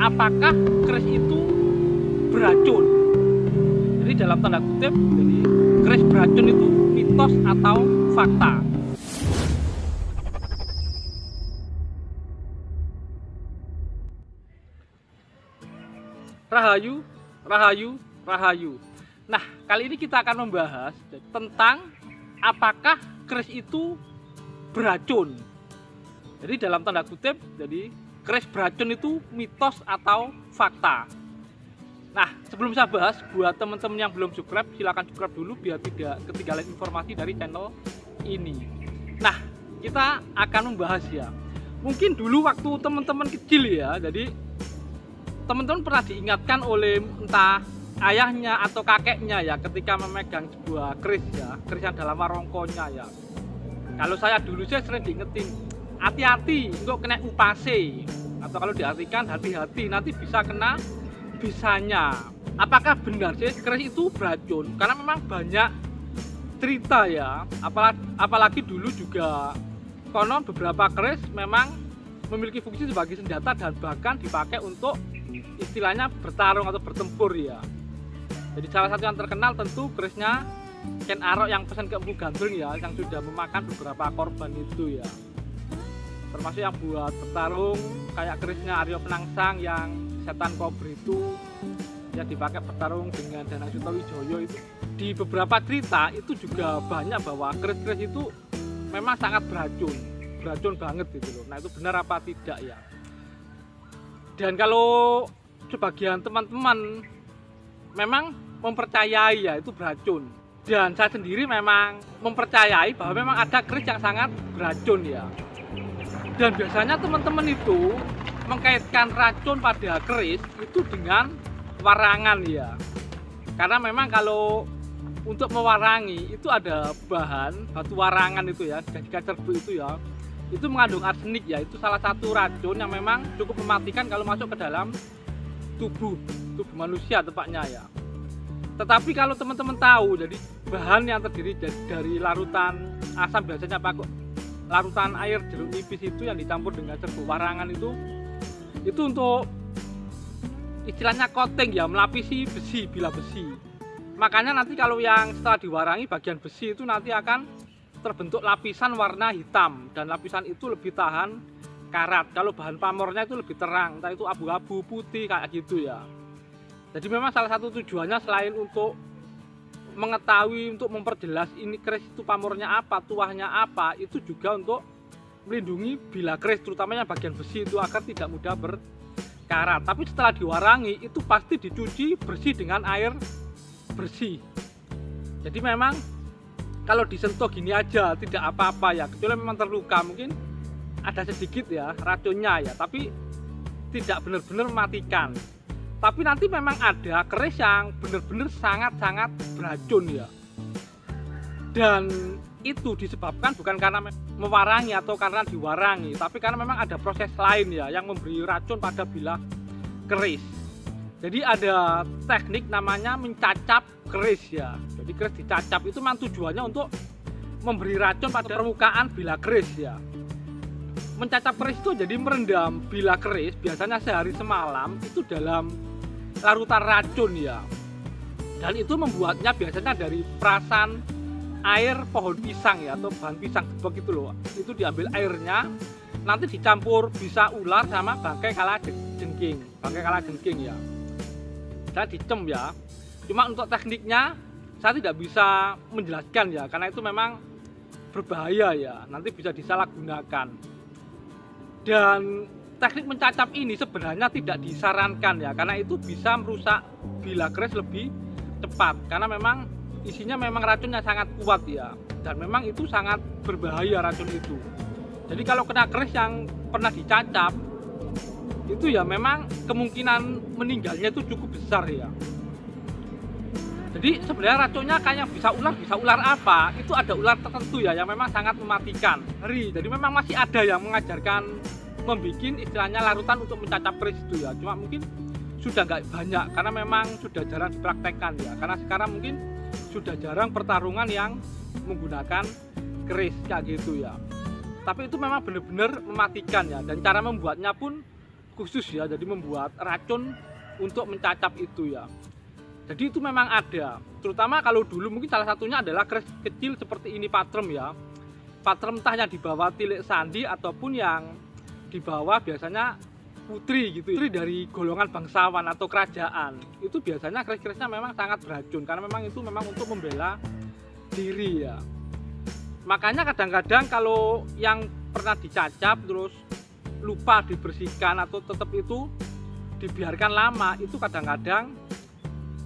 apakah keris itu beracun? Jadi dalam tanda kutip, jadi keris beracun itu mitos atau fakta? Rahayu, rahayu, rahayu. Nah, kali ini kita akan membahas tentang apakah keris itu beracun. Jadi dalam tanda kutip, jadi keris beracun itu mitos atau fakta. Nah, sebelum saya bahas, buat teman-teman yang belum subscribe, silahkan subscribe dulu biar tidak ketinggalan informasi dari channel ini. Nah, kita akan membahas ya. Mungkin dulu waktu teman-teman kecil ya, jadi teman-teman pernah diingatkan oleh entah ayahnya atau kakeknya ya ketika memegang sebuah keris ya, keris yang dalam warongkonya ya. Kalau saya dulu saya sering diingetin, hati-hati untuk kena upase, atau kalau diartikan hati-hati nanti bisa kena bisanya. Apakah benar sih keris itu beracun? Karena memang banyak cerita ya, apalagi dulu juga konon beberapa keris memang memiliki fungsi sebagai senjata dan bahkan dipakai untuk istilahnya bertarung atau bertempur ya. Jadi salah satu yang terkenal tentu kerisnya Ken Arok yang pesan ke Empu Gandrung ya, yang sudah memakan beberapa korban itu ya. Termasuk yang buat bertarung kayak kerisnya Aryo Penangsang yang setan kobra itu yang dipakai bertarung dengan Danang Sutawijoyo itu. Di beberapa cerita itu juga banyak bahwa keris-keris itu memang sangat beracun banget gitu loh. Nah, itu benar apa tidak ya? Dan kalau sebagian teman-teman memang mempercayai ya itu beracun, dan saya sendiri memang mempercayai bahwa memang ada keris yang sangat beracun ya. Dan biasanya teman-teman itu mengkaitkan racun pada keris itu dengan warangan ya. Karena memang kalau untuk mewarangi itu ada bahan batu warangan itu ya, jadi kacerbu itu ya, itu mengandung arsenik ya. Itu salah satu racun yang memang cukup mematikan kalau masuk ke dalam tubuh manusia tepatnya ya. Tetapi kalau teman-teman tahu, jadi bahan yang terdiri dari larutan asam, biasanya pakai larutan air jeruk nipis itu yang dicampur dengan serbuk warangan itu untuk istilahnya coating ya, melapisi besi, bila besi. Makanya nanti kalau yang setelah diwarangi bagian besi itu nanti akan terbentuk lapisan warna hitam, dan lapisan itu lebih tahan karat. Kalau bahan pamornya itu lebih terang, entah itu abu-abu, putih kayak gitu ya. Jadi memang salah satu tujuannya selain untuk mengetahui, untuk memperjelas ini keris itu pamornya apa, tuahnya apa, itu juga untuk melindungi bila keris, terutamanya bagian besi itu agar tidak mudah berkarat. Tapi setelah diwarangi itu pasti dicuci bersih dengan air bersih. Jadi memang kalau disentuh gini aja tidak apa-apa ya, kecuali memang terluka, mungkin ada sedikit ya racunnya ya, tapi tidak benar-benar mematikan. Tapi nanti memang ada keris yang benar-benar sangat-sangat beracun ya. Dan itu disebabkan bukan karena mewarangi atau karena diwarangi, tapi karena memang ada proses lain ya yang memberi racun pada bilah keris. Jadi ada teknik namanya mencacap keris ya. Jadi keris dicacap itu memang tujuannya untuk memberi racun pada permukaan bilah keris ya. Mencacap keris itu jadi merendam bilah keris biasanya sehari semalam itu dalam larutan racun ya. Dan itu membuatnya biasanya dari perasan air pohon pisang ya, atau bahan pisang gebek itu loh. Itu diambil airnya, nanti dicampur bisa ular sama bangkai kalajengking ya. Saya dicem ya. Cuma untuk tekniknya saya tidak bisa menjelaskan ya, karena itu memang berbahaya ya, nanti bisa disalahgunakan. Dan teknik mencacap ini sebenarnya tidak disarankan ya, karena itu bisa merusak bilah keris lebih cepat, karena memang isinya memang racunnya sangat kuat ya, dan memang itu sangat berbahaya racun itu. Jadi kalau kena keris yang pernah dicacap itu ya memang kemungkinan meninggalnya itu cukup besar ya. Jadi sebenarnya racunnya kayak bisa ular apa, itu ada ular tertentu ya yang memang sangat mematikan. Jadi memang masih ada yang mengajarkan membuat istilahnya larutan untuk mencacap keris itu ya, cuma mungkin sudah nggak banyak karena memang sudah jarang dipraktekkan ya, karena sekarang mungkin sudah jarang pertarungan yang menggunakan keris kayak gitu ya. Tapi itu memang benar-benar mematikan ya, dan cara membuatnya pun khusus ya, jadi membuat racun untuk mencacap itu ya. Jadi itu memang ada, terutama kalau dulu mungkin salah satunya adalah keris kecil seperti ini patrem ya. Patrem entah yang dibawa tilik sandi ataupun yang dibawa biasanya putri gitu, putri dari golongan bangsawan atau kerajaan. Itu biasanya keris-kerisnya memang sangat beracun karena memang itu memang untuk membela diri ya. Makanya kadang-kadang kalau yang pernah dicacap terus lupa dibersihkan atau tetap itu dibiarkan lama, itu kadang-kadang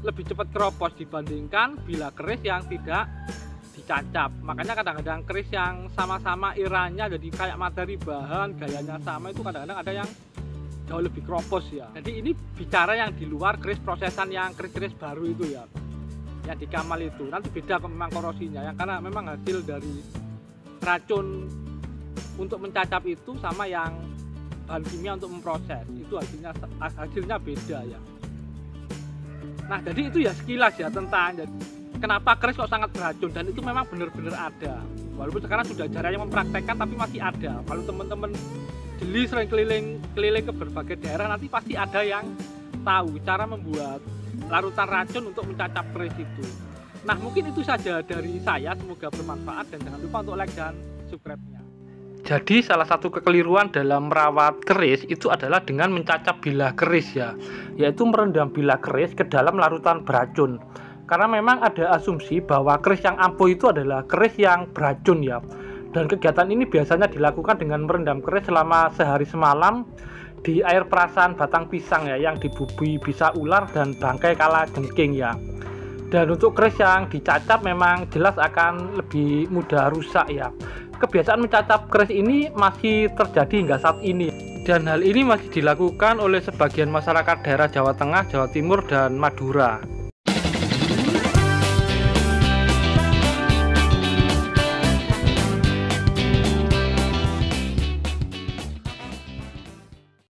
lebih cepat keropos dibandingkan bila keris yang tidak dicacap. Makanya kadang-kadang keris yang sama-sama iranya jadi kayak materi bahan, gayanya sama, itu kadang-kadang ada yang jauh lebih keropos ya. Jadi ini bicara yang di luar keris prosesan yang keris-keris baru itu ya, yang di Kamal itu nanti beda memang korosinya ya, karena memang hasil dari racun untuk mencacap itu sama yang bahan kimia untuk memproses itu hasilnya beda ya. Nah jadi itu ya sekilas ya tentang kenapa keris kok sangat beracun, dan itu memang benar-benar ada. Walaupun sekarang sudah jarang yang mempraktekkan tapi masih ada. Kalau teman-teman jeli sering keliling ke berbagai daerah, nanti pasti ada yang tahu cara membuat larutan racun untuk mencacap keris itu. Nah mungkin itu saja dari saya, semoga bermanfaat dan jangan lupa untuk like dan subscribe-nya. Jadi salah satu kekeliruan dalam merawat keris itu adalah dengan mencacap bilah keris ya, yaitu merendam bilah keris ke dalam larutan beracun. Karena memang ada asumsi bahwa keris yang ampuh itu adalah keris yang beracun ya. Dan kegiatan ini biasanya dilakukan dengan merendam keris selama sehari semalam di air perasan batang pisang ya, yang dibubui bisa ular dan bangkai kalajengking ya. Dan untuk keris yang dicacap memang jelas akan lebih mudah rusak ya. Kebiasaan mencacap keris ini masih terjadi hingga saat ini, dan hal ini masih dilakukan oleh sebagian masyarakat daerah Jawa Tengah, Jawa Timur, dan Madura.